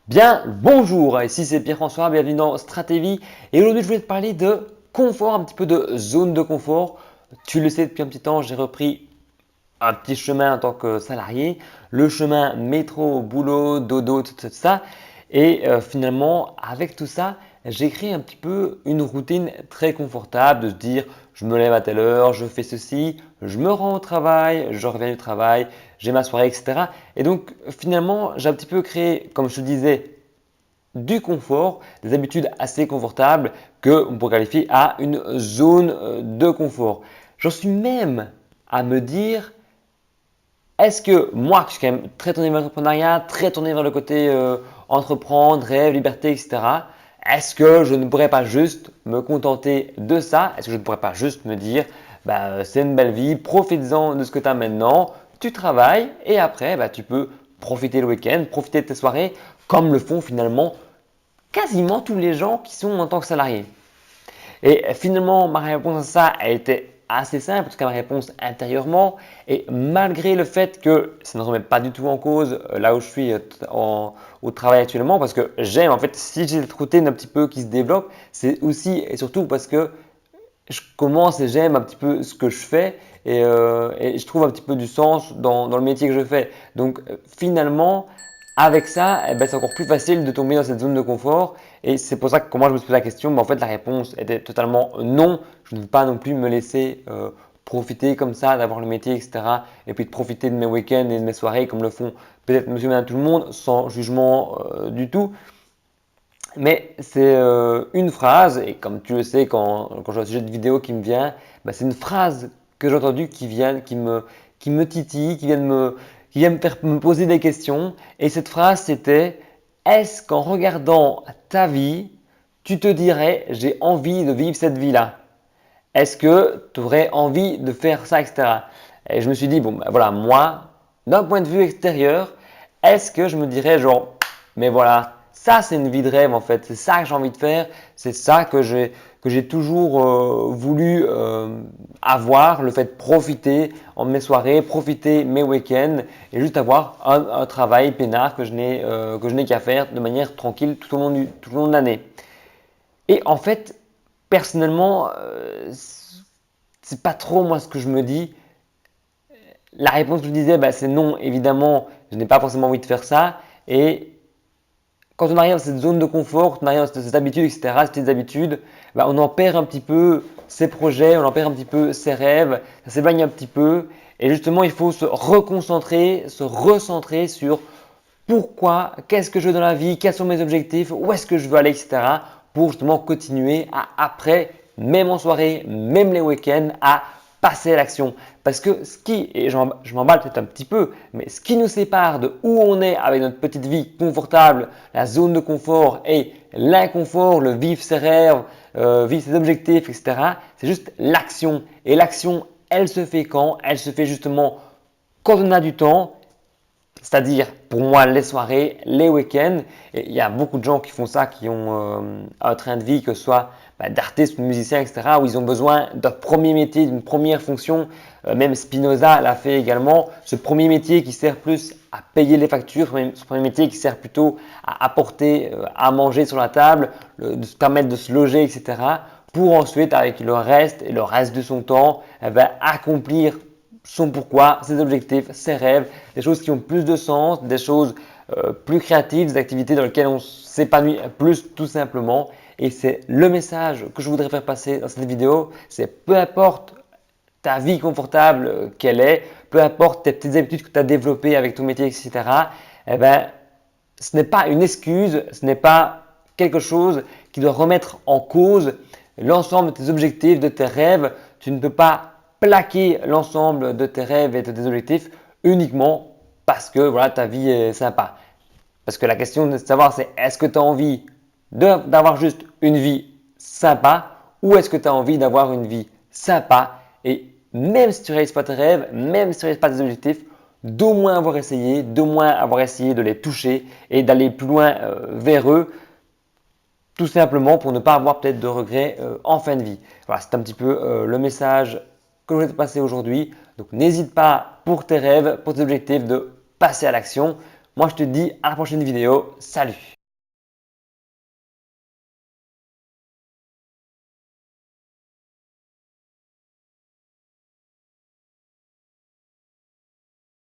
Bien, bonjour, ici c'est Pierre-François, bienvenue dans Stratégie et aujourd'hui je voulais te parler de confort, un petit peu de zone de confort. Tu le sais depuis un petit temps, j'ai repris un petit chemin en tant que salarié, le chemin métro, boulot, dodo, tout ça. Et finalement, avec tout ça, j'ai créé un petit peu une routine très confortable de se dire, je me lève à telle heure, je fais ceci, je me rends au travail, je reviens du travail, j'ai ma soirée, etc. Et donc finalement, j'ai un petit peu créé, comme je te disais, du confort, des habitudes assez confortables que on pourrait qualifier à une zone de confort. J'en suis même à me dire, est-ce que moi, qui suis quand même très tourné vers l'entrepreneuriat, très tourné vers le côté entreprendre, rêve, liberté, etc., est-ce que je ne pourrais pas juste me contenter de ça? Est-ce que je ne pourrais pas juste me dire, bah, c'est une belle vie, profites-en de ce que tu as maintenant, tu travailles et après, bah, tu peux profiter le week-end, profiter de tes soirées, comme le font finalement quasiment tous les gens qui sont en tant que salariés. Et finalement, ma réponse à ça a été assez simple, en tout cas ma réponse intérieurement. Et malgré le fait que ça ne remet pas du tout en cause là où je suis au travail actuellement, parce que j'aime, en fait, si j'ai cette routine un petit peu qui se développe, c'est aussi et surtout parce que je commence et j'aime un petit peu ce que je fais et je trouve un petit peu du sens dans le métier que je fais. Donc finalement, avec ça, eh ben, c'est encore plus facile de tomber dans cette zone de confort et c'est pour ça que moi je me suis posé la question, mais en fait la réponse était totalement non. Je ne veux pas non plus me laisser profiter comme ça d'avoir le métier, etc. Et puis de profiter de mes week-ends et de mes soirées comme le font peut-être monsieur et madame tout le monde, sans jugement du tout. Mais c'est une phrase, et comme tu le sais, quand j'ai un sujet de vidéo qui me vient, bah, c'est une phrase que j'ai entendue qui me titille, qui vient me faire me poser des questions. Et cette phrase, c'était: est-ce qu'en regardant ta vie, tu te dirais, j'ai envie de vivre cette vie-là? Est-ce que tu aurais envie de faire ça, etc. Et je me suis dit, bon, ben voilà, moi, d'un point de vue extérieur, est-ce que je me dirais genre, mais voilà, ça c'est une vie de rêve en fait, c'est ça que j'ai envie de faire, c'est ça que j'ai toujours voulu avoir, le fait de profiter en mes soirées, profiter mes week-ends et juste avoir un travail peinard que je n'ai qu'à faire de manière tranquille tout au long de l'année. Et en fait, personnellement, c'est pas trop moi ce que je me dis. La réponse que je disais, bah, c'est non, évidemment, je n'ai pas forcément envie de faire ça. Et quand on arrive dans cette zone de confort, quand on arrive dans cette habitude, etc., ces petites habitudes, bah, on en perd un petit peu ses projets, on en perd un petit peu ses rêves, ça s'éloigne un petit peu. Et justement, il faut se reconcentrer, se recentrer sur pourquoi, qu'est-ce que je veux dans la vie, quels sont mes objectifs, où est-ce que je veux aller, etc. pour justement continuer à après, même en soirée, même les week-ends, à passer à l'action. Parce que ce qui, et je m'emballe peut-être un petit peu, mais ce qui nous sépare de où on est avec notre petite vie confortable, la zone de confort et l'inconfort, le vivre ses rêves, vivre ses objectifs, etc., c'est juste l'action. Et l'action, elle se fait quand? Elle se fait justement quand on a du temps, c'est-à-dire, pour moi, les soirées, les week-ends. Et il y a beaucoup de gens qui font ça, qui ont un train de vie, que ce soit d'artistes ou de musiciens, etc., où ils ont besoin d'un premier métier, d'une première fonction. Même Spinoza l'a fait également. Ce premier métier qui sert plus à payer les factures, ce premier métier qui sert plutôt à apporter à manger sur la table, de se permettre de se loger, etc., pour ensuite, avec le reste et le reste de son temps, accomplir son pourquoi, ses objectifs, ses rêves, des choses qui ont plus de sens, des choses plus créatives, des activités dans lesquelles on s'épanouit plus tout simplement. Et c'est le message que je voudrais faire passer dans cette vidéo, c'est peu importe ta vie confortable qu'elle est, peu importe tes petites habitudes que tu as développées avec ton métier, etc., eh ben, ce n'est pas une excuse, ce n'est pas quelque chose qui doit remettre en cause l'ensemble de tes objectifs, de tes rêves. Tu ne peux pas plaquer l'ensemble de tes rêves et de tes objectifs uniquement parce que voilà, ta vie est sympa. Parce que la question de savoir, c'est est-ce que tu as envie d'avoir juste une vie sympa ou est-ce que tu as envie d'avoir une vie sympa et même si tu ne réalises pas tes rêves, même si tu ne réalises pas tes objectifs, d'au moins avoir essayé, d'au moins avoir essayé de les toucher et d'aller plus loin vers eux, tout simplement pour ne pas avoir peut-être de regrets en fin de vie. Voilà, c'est un petit peu le message que je voulais te passer aujourd'hui. Donc n'hésite pas pour tes rêves, pour tes objectifs de passer à l'action. Moi, je te dis à la prochaine vidéo. Salut!